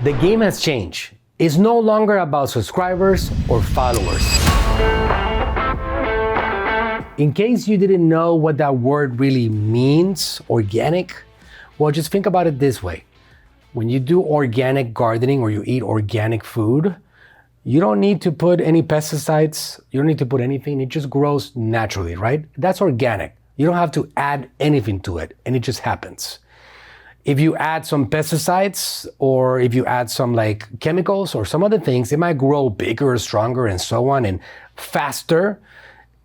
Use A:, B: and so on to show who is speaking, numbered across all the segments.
A: The game has changed. It's no longer about subscribers or followers. In case you didn't know what that word really means, organic, well, just think about it this way. When you do organic gardening or you eat organic food, you don't need to put any pesticides. You don't need to put anything. It just grows naturally, right? That's organic. You don't have to add anything to it, and it just happens. If you add some pesticides or if you add some like chemicals or some other things, it might grow bigger, stronger, and so on, and faster,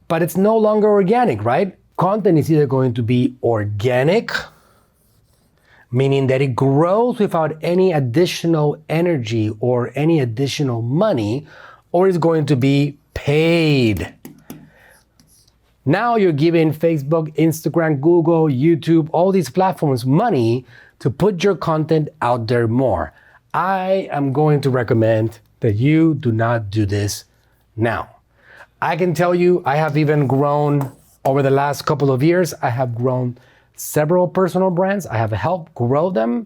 A: but it's no longer organic, right? Content is either going to be organic, meaning that it grows without any additional energy or any additional money, or it's going to be paid. Now you're giving Facebook, Instagram, Google, YouTube, all these platforms money to put your content out there more. I am going to recommend that you do not do this now. I can tell you, I have even grown over the last couple of years. I have grown several personal brands. I have helped grow them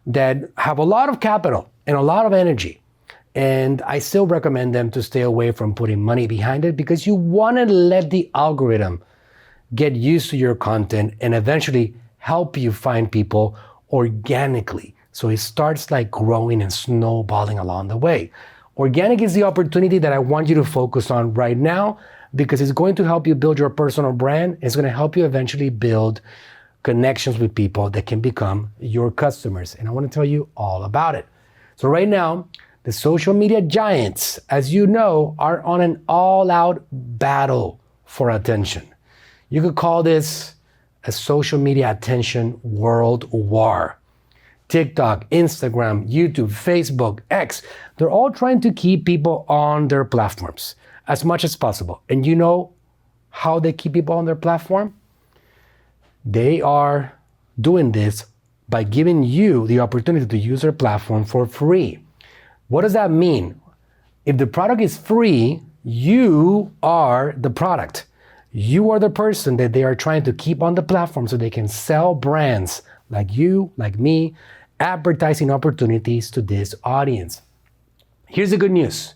A: that have a lot of capital and a lot of energy. And I still recommend them to stay away from putting money behind it, because you want to let the algorithm get used to your content and eventually help you find people organically. So it starts like growing and snowballing along the way. Organic is the opportunity that I want you to focus on right now, because it's going to help you build your personal brand. It's going to help you eventually build connections with people that can become your customers. And I want to tell you all about it. So right now, the social media giants, as you know, are on an all-out battle for attention. You could call this a social media attention world war. TikTok, Instagram, YouTube, Facebook, X, they're all trying to keep people on their platforms as much as possible. And you know how they keep people on their platform? They are doing this by giving you the opportunity to use their platform for free. What does that mean? If the product is free, you are the product. You are the person that they are trying to keep on the platform so they can sell brands like you, like me, advertising opportunities to this audience. Here's the good news.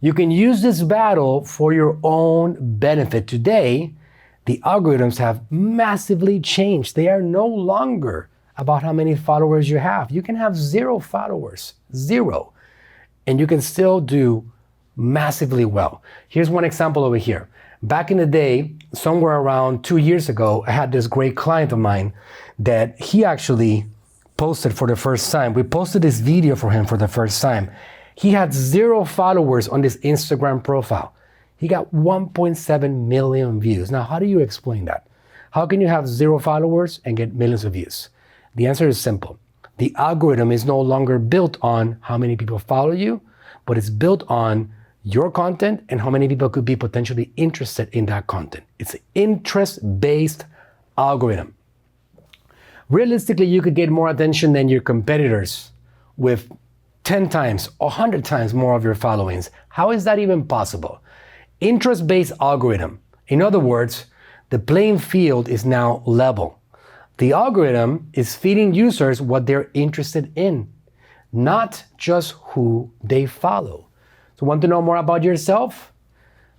A: You can use this battle for your own benefit. Today, the algorithms have massively changed. They are no longer about how many followers you have. You can have 0 followers, 0. And you can still do massively well. Here's one example over here. Back in the day, somewhere around 2 years ago, I had this great client of mine that he actually posted for the first time. We posted this video for him for the first time. He had 0 followers on this Instagram profile. He got 1.7 million views. Now, how do you explain that? How can you have 0 followers and get millions of views? The answer is simple. The algorithm is no longer built on how many people follow you, but it's built on your content and how many people could be potentially interested in that content. It's an interest-based algorithm. Realistically, you could get more attention than your competitors with 10 times, 100 times more of your followings. How is that even possible? Interest-based algorithm. In other words, the playing field is now level. The algorithm is feeding users what they're interested in, not just who they follow. So want to know more about yourself?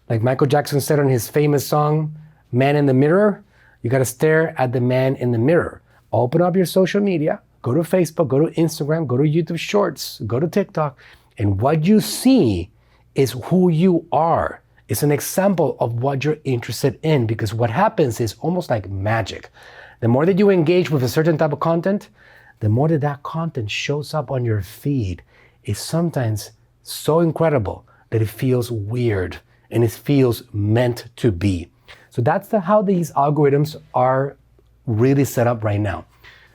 A: Like Michael Jackson said on his famous song, Man in the Mirror, you gotta stare at the man in the mirror. Open up your social media, go to Facebook, go to Instagram, go to YouTube Shorts, go to TikTok, and what you see is who you are. It's an example of what you're interested in, because what happens is almost like magic. The more that you engage with a certain type of content, the more that that content shows up on your feed. It's sometimes so incredible that it feels weird and it feels meant to be. So that's how these algorithms are really set up right now.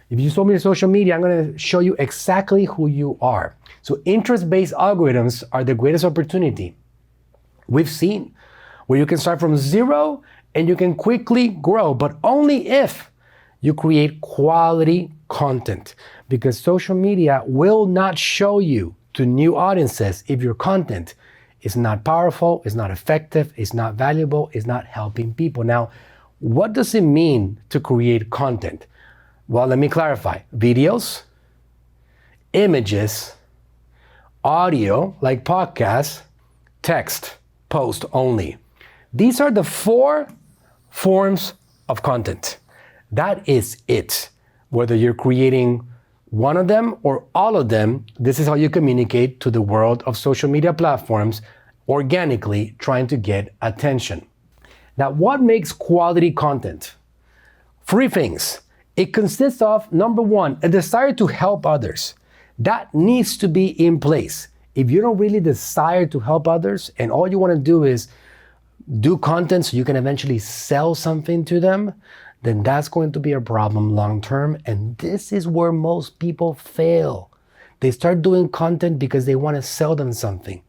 A: If you show me your social media, I'm going to show you exactly who you are. So interest-based algorithms are the greatest opportunity we've seen, where you can start from 0 and you can quickly grow, but only if you create quality content, because social media will not show you to new audiences if your content is not powerful, is not effective, is not valuable, is not helping people. Now, what does it mean to create content? Well, let me clarify. Videos, images, audio, like podcasts, text, post only. These are the 4 forms of content. That is it. Whether you're creating one of them or all of them, this is how you communicate to the world of social media platforms, organically trying to get attention. Now, what makes quality content? 3 things. It consists of, number 1, a desire to help others. That needs to be in place. If you don't really desire to help others and all you want to do is do content so you can eventually sell something to them, then that's going to be a problem long term. And this is where most people fail. They start doing content because they want to sell them something.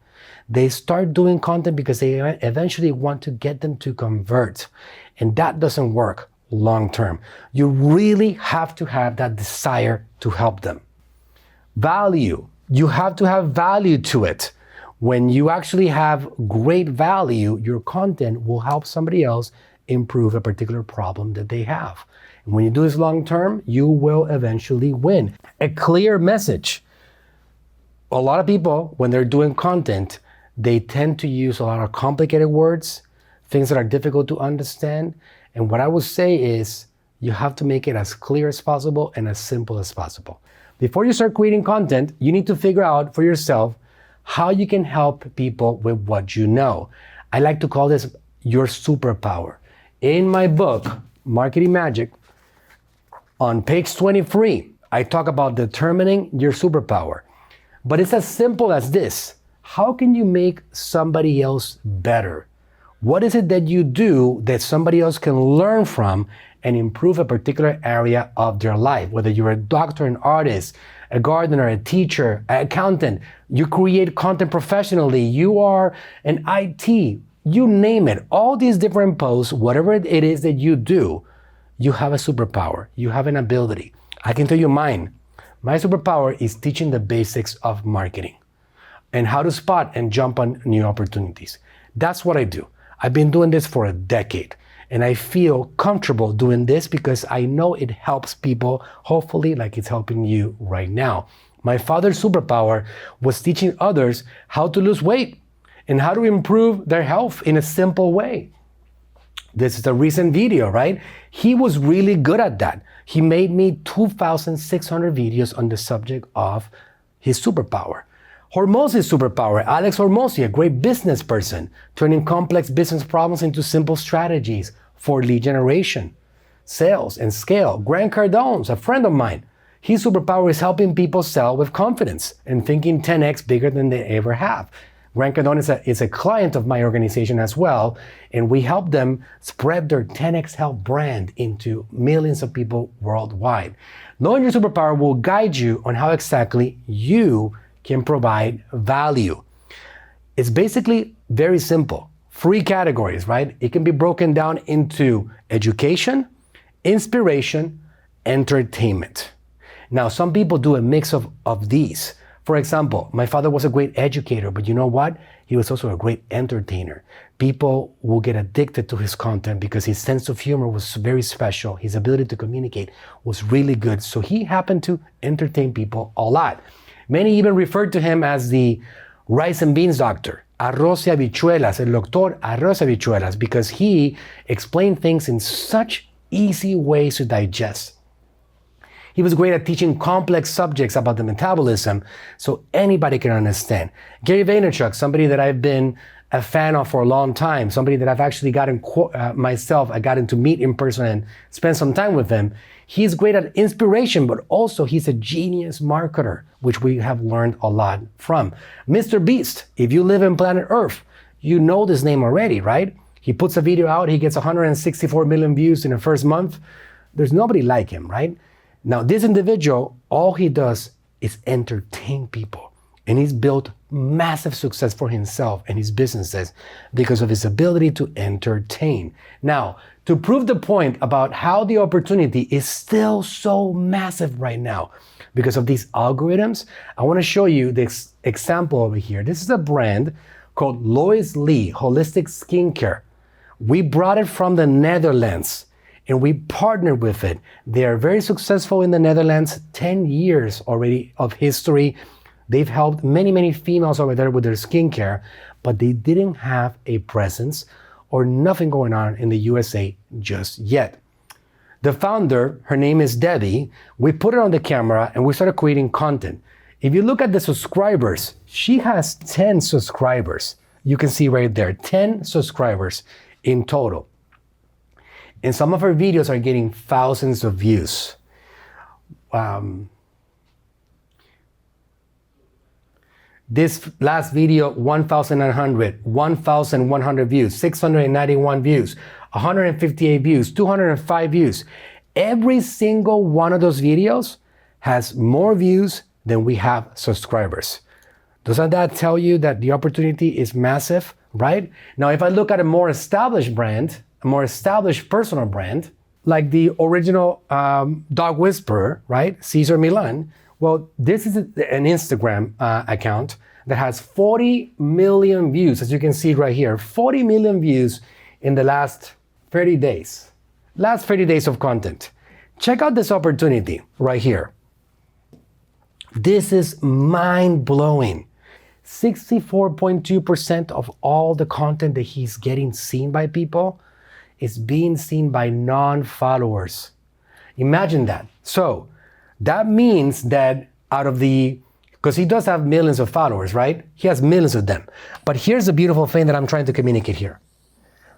A: They start doing content because they eventually want to get them to convert. And that doesn't work long term. You really have to have that desire to help them. Value. You have to have value to it. When you actually have great value, your content will help somebody else improve a particular problem that they have. And when you do this long term, you will eventually win. A clear message. A lot of people, when they're doing content, they tend to use a lot of complicated words, things that are difficult to understand. And what I would say is you have to make it as clear as possible and as simple as possible. Before you start creating content, you need to figure out for yourself how you can help people with what you know. I like to call this your superpower. In my book, Marketing Magic, on page 23, I talk about determining your superpower. But it's as simple as this. How can you make somebody else better? What is it that you do that somebody else can learn from and improve a particular area of their life? Whether you're a doctor, an artist, a gardener, a teacher, an accountant, you create content professionally, you are an IT, you name it. All these different posts, whatever it is that you do, you have a superpower, you have an ability. I can tell you mine. My superpower is teaching the basics of marketing and how to spot and jump on new opportunities. That's what I do. I've been doing this for a decade, and I feel comfortable doing this because I know it helps people, hopefully like it's helping you right now. My father's superpower was teaching others how to lose weight and how to improve their health in a simple way. This is a recent video, right? He was really good at that. He made me 2,600 videos on the subject of his superpower. Hormozzi's superpower, Alex Hormozzi, a great business person, turning complex business problems into simple strategies for lead generation, sales, and scale. Grant Cardone's a friend of mine. His superpower is helping people sell with confidence and thinking 10x bigger than they ever have. Grant Cardone is a client of my organization as well, and we help them spread their 10x Health brand into millions of people worldwide. Knowing your superpower will guide you on how exactly you can provide value. It's basically very simple. 3 categories, right? It can be broken down into education, inspiration, entertainment. Now, some people do a mix of these. For example, my father was a great educator, but you know what? He was also a great entertainer. People will get addicted to his content because his sense of humor was very special. His ability to communicate was really good. So he happened to entertain people a lot. Many even referred to him as the rice and beans doctor, arroz y habichuelas, el doctor arroz y habichuelas, because he explained things in such easy ways to digest. He was great at teaching complex subjects about the metabolism so anybody can understand. Gary Vaynerchuk, somebody that I've been a fan of for a long time, somebody that I've actually gotten I gotten to meet in person and spend some time with him. He's great at inspiration, but also he's a genius marketer, which we have learned a lot from. Mr. Beast, if you live in planet Earth, you know this name already, right? He puts a video out, he gets 164 million views in the first month. There's nobody like him, right? Now, this individual, all he does is entertain people. And he's built massive success for himself and his businesses because of his ability to entertain. Now, to prove the point about how the opportunity is still so massive right now because of these algorithms, I want to show you this example over here. This is a brand called Lois Lee Holistic Skincare. We brought it from the Netherlands and we partnered with it. They are very successful in the Netherlands, 10 years already of history. They've helped many, many females over there with their skincare, but they didn't have a presence or nothing going on in the USA just yet. The founder, her name is Debbie, we put her on the camera and we started creating content. If you look at the subscribers, she has 10 subscribers. You can see right there, 10 subscribers in total. And some of her videos are getting thousands of views. This last video, 1,100 views, 691 views, 158 views, 205 views. Every single one of those videos has more views than we have subscribers. Doesn't that tell you that the opportunity is massive, right? Now, if I look at a more established brand, a more established personal brand, like the original dog whisperer, right? Cesar Milan. Well, this is an Instagram account that has 40 million views, as you can see right here, 40 million views in the last 30 days. Last 30 days of content. Check out this opportunity right here. This is mind-blowing. 64.2% of all the content that he's getting seen by people is being seen by non-followers. Imagine that. So that means that out of because he does have millions of followers, right? He has millions of them. But here's the beautiful thing that I'm trying to communicate here.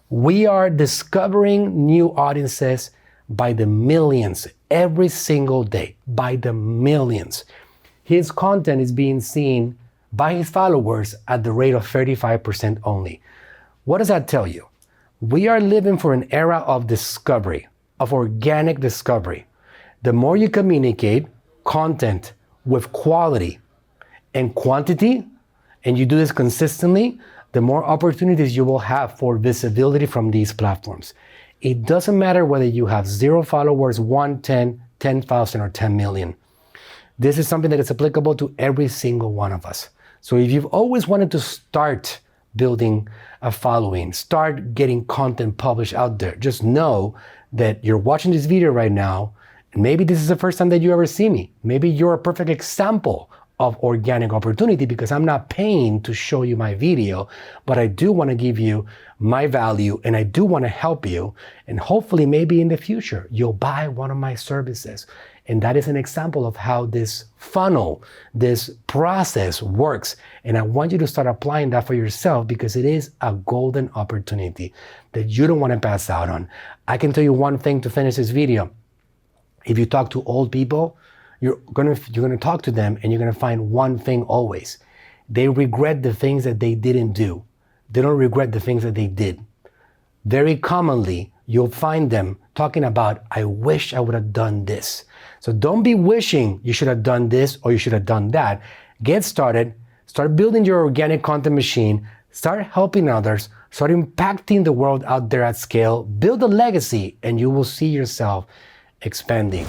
A: We are discovering new audiences by the millions every single day, by the millions. His content is being seen by his followers at the rate of 35% only. What does that tell you? We are living for an era of discovery, of organic discovery. The more you communicate content with quality and quantity, and you do this consistently, the more opportunities you will have for visibility from these platforms. It doesn't matter whether you have 0 followers, 1, 10, 10,000, or 10 million. This is something that is applicable to every single one of us. So if you've always wanted to start building a following, start getting content published out there, just know that you're watching this video right now, and maybe this is the first time that you ever see me. Maybe you're a perfect example of organic opportunity because I'm not paying to show you my video, but I do want to give you my value and I do want to help you. And hopefully maybe in the future, you'll buy one of my services. And that is an example of how this funnel, this process works. And I want you to start applying that for yourself because it is a golden opportunity that you don't want to pass out on. I can tell you one thing to finish this video. If you talk to old people, you're gonna talk to them and you're gonna find one thing always. They regret the things that they didn't do. They don't regret the things that they did. Very commonly, you'll find them talking about, I wish I would have done this. So don't be wishing you should have done this or you should have done that. Get started, start building your organic content machine, start helping others, start impacting the world out there at scale, build a legacy, and you will see yourself expanding.